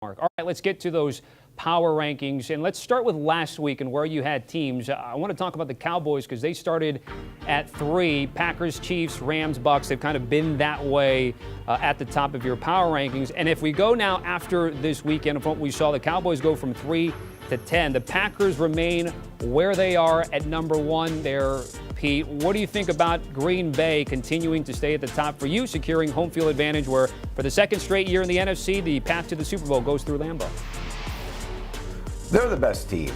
All right, let's get to those power rankings, and let's start with last week and where you had teams. I want to talk about the Cowboys because they started at 3. Packers, Chiefs, Rams, Bucks. They've kind of been that way at the top of your power rankings. And if we go now after this weekend of what we saw, the Cowboys go from 3 to 10. The Packers remain where they are at number 1 there. Pete, what do you think about Green Bay continuing to stay at the top for you, securing home field advantage where for the second straight year in the NFC, the path to the Super Bowl goes through Lambeau? They're the best team.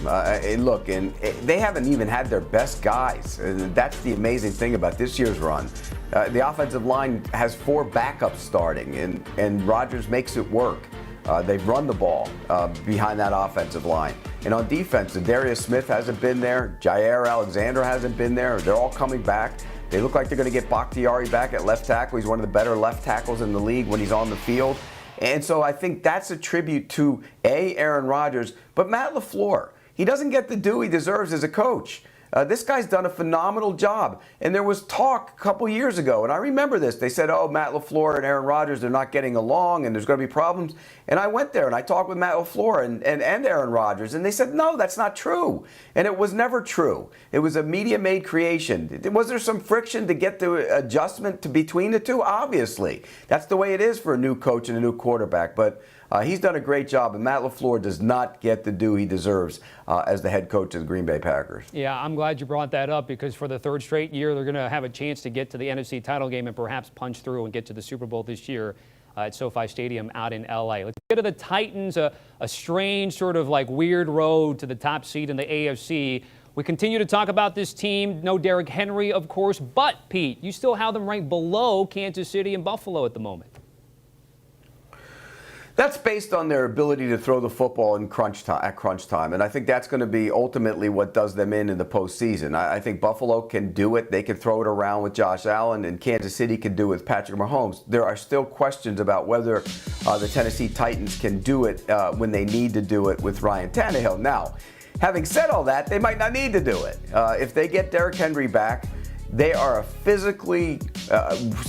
Look, and they haven't even had their best guys. That's the amazing thing about this year's run. The offensive line has 4 backups starting, and Rodgers makes it work. They've run the ball behind that offensive line. And on defense, Darius Smith hasn't been there. Jair Alexander hasn't been there. They're all coming back. They look like they're going to get Bakhtiari back at left tackle. He's one of the better left tackles in the league when he's on the field. And so I think that's a tribute to, Aaron Rodgers, but Matt LaFleur. He doesn't get the due he deserves as a coach. This guy's done a phenomenal job. And there was talk a couple years ago, and I remember this. They said, oh, Matt LaFleur and Aaron Rodgers, they're not getting along, and there's going to be problems. And I went there, and I talked with Matt LaFleur and Aaron Rodgers, and they said, no, that's not true. And it was never true. It was a media-made creation. Was there some friction to get the adjustment between the two? Obviously. That's the way it is for a new coach and a new quarterback. But he's done a great job, and Matt LaFleur does not get the due he deserves as the head coach of the Green Bay Packers. Yeah, I'm glad you brought that up because for the 3rd straight year, they're going to have a chance to get to the NFC title game and perhaps punch through and get to the Super Bowl this year at SoFi Stadium out in L.A. Let's get to the Titans, a strange sort of like weird road to the top seed in the AFC. We continue to talk about this team. No Derrick Henry, of course, but, Pete, you still have them ranked below Kansas City and Buffalo at the moment. That's based on their ability to throw the football in crunch time, and I think that's going to be ultimately what does them in the postseason. I think Buffalo can do it. They can throw it around with Josh Allen, and Kansas City can do it with Patrick Mahomes. There are still questions about whether the Tennessee Titans can do it when they need to do it with Ryan Tannehill. Now, having said all that, they might not need to do it. If they get Derrick Henry back, they are a physically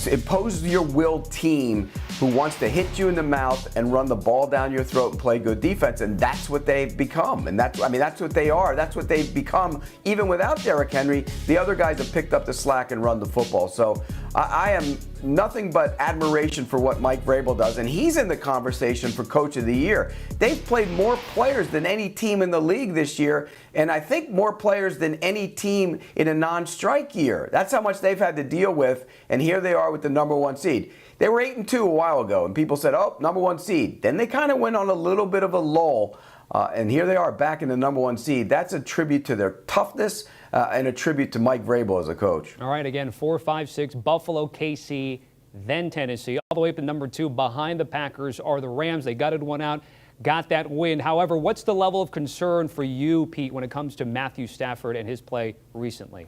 impose-your-will team who wants to hit you in the mouth and run the ball down your throat and play good defense, and that's what they've become. And that's what they are. That's what they've become. Even without Derrick Henry, the other guys have picked up the slack and run the football. So I am nothing but admiration for what Mike Vrabel does, and he's in the conversation for Coach of the Year. They've played more players than any team in the league this year, and I think more players than any team in a non-strike year. That's how much they've had to deal with, and here they are with the number 1 seed. They were 8-2 a while ago, and people said, oh, number 1 seed. Then they kind of went on a little bit of a lull, and here they are back in the number 1 seed. That's a tribute to their toughness and a tribute to Mike Vrabel as a coach. All right, again, 4, 5, 6, Buffalo, KC, then Tennessee. All the way up to number 2 behind the Packers are the Rams. They gutted one out, got that win. However, what's the level of concern for you, Pete, when it comes to Matthew Stafford and his play recently?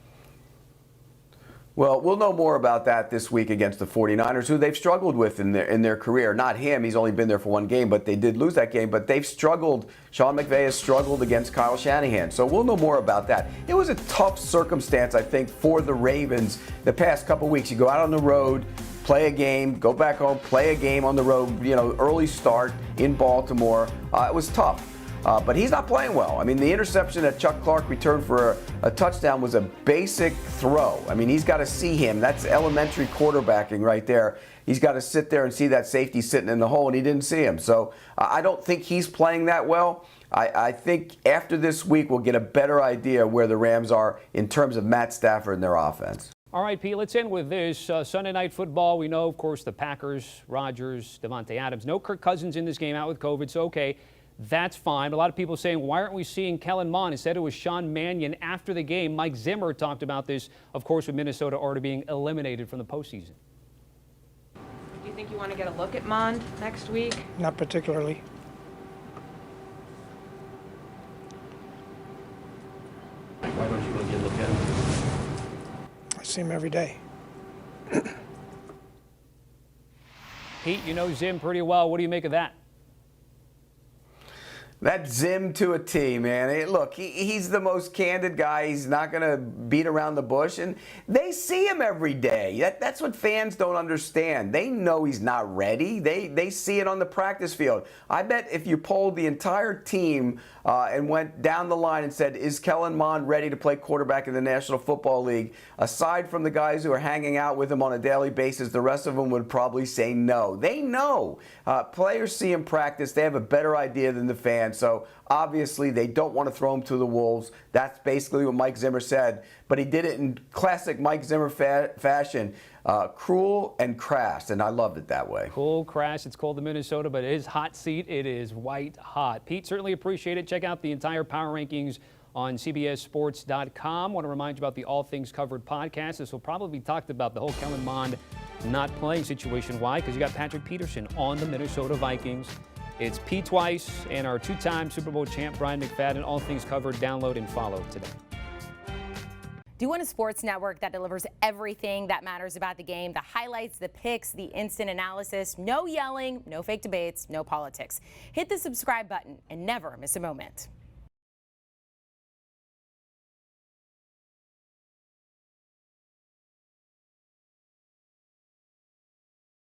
Well, we'll know more about that this week against the 49ers, who they've struggled with in their career. Not him. He's only been there for 1 game, but they did lose that game. But they've struggled. Sean McVay has struggled against Kyle Shanahan. So we'll know more about that. It was a tough circumstance, I think, for the Ravens the past couple weeks. You go out on the road, play a game, go back home, play a game on the road, early start in Baltimore. It was tough. But he's not playing well. I mean, the interception that Chuck Clark returned for a touchdown was a basic throw. I mean, he's got to see him. That's elementary quarterbacking right there. He's got to sit there and see that safety sitting in the hole, and he didn't see him. So I don't think he's playing that well. I think after this week, we'll get a better idea where the Rams are in terms of Matt Stafford and their offense. All right, Pete, let's end with this. Sunday Night Football, we know, of course, the Packers, Rodgers, Devontae Adams. No Kirk Cousins in this game, out with COVID, so okay. That's fine. A lot of people saying, why aren't we seeing Kellen Mond? Instead, it was Sean Mannion after the game. Mike Zimmer talked about this, of course, with Minnesota already being eliminated from the postseason. Do you think you want to get a look at Mond next week? Not particularly. Why don't you go get a look at him? I see him every day. Pete, you know Zim pretty well. What do you make of that? That's Zim to a T, man. Hey, look, he's the most candid guy. He's not going to beat around the bush. And they see him every day. That's what fans don't understand. They know he's not ready. They see it on the practice field. I bet if you polled the entire team and went down the line and said, is Kellen Mond ready to play quarterback in the National Football League, aside from the guys who are hanging out with him on a daily basis, the rest of them would probably say no. They know. Players see him practice. They have a better idea than the fans. So obviously they don't want to throw him to the wolves. That's basically what Mike Zimmer said. But he did it in classic Mike Zimmer fashion. Cruel and crass, and I loved it that way. Cool, crass. It's called the Minnesota, but it is hot seat. It is white hot. Pete, certainly appreciate it. Check out the entire Power Rankings on CBSSports.com. Want to remind you about the All Things Covered podcast. This will probably be talked about, the whole Kellen Mond not playing situation. Why? Because you got Patrick Peterson on the Minnesota Vikings. It's Pete twice and our two-time Super Bowl champ, Brian McFadden. All Things Covered. Download and follow today. Do you want a sports network that delivers everything that matters about the game? The highlights, the picks, the instant analysis, no yelling, no fake debates, no politics. Hit the subscribe button and never miss a moment.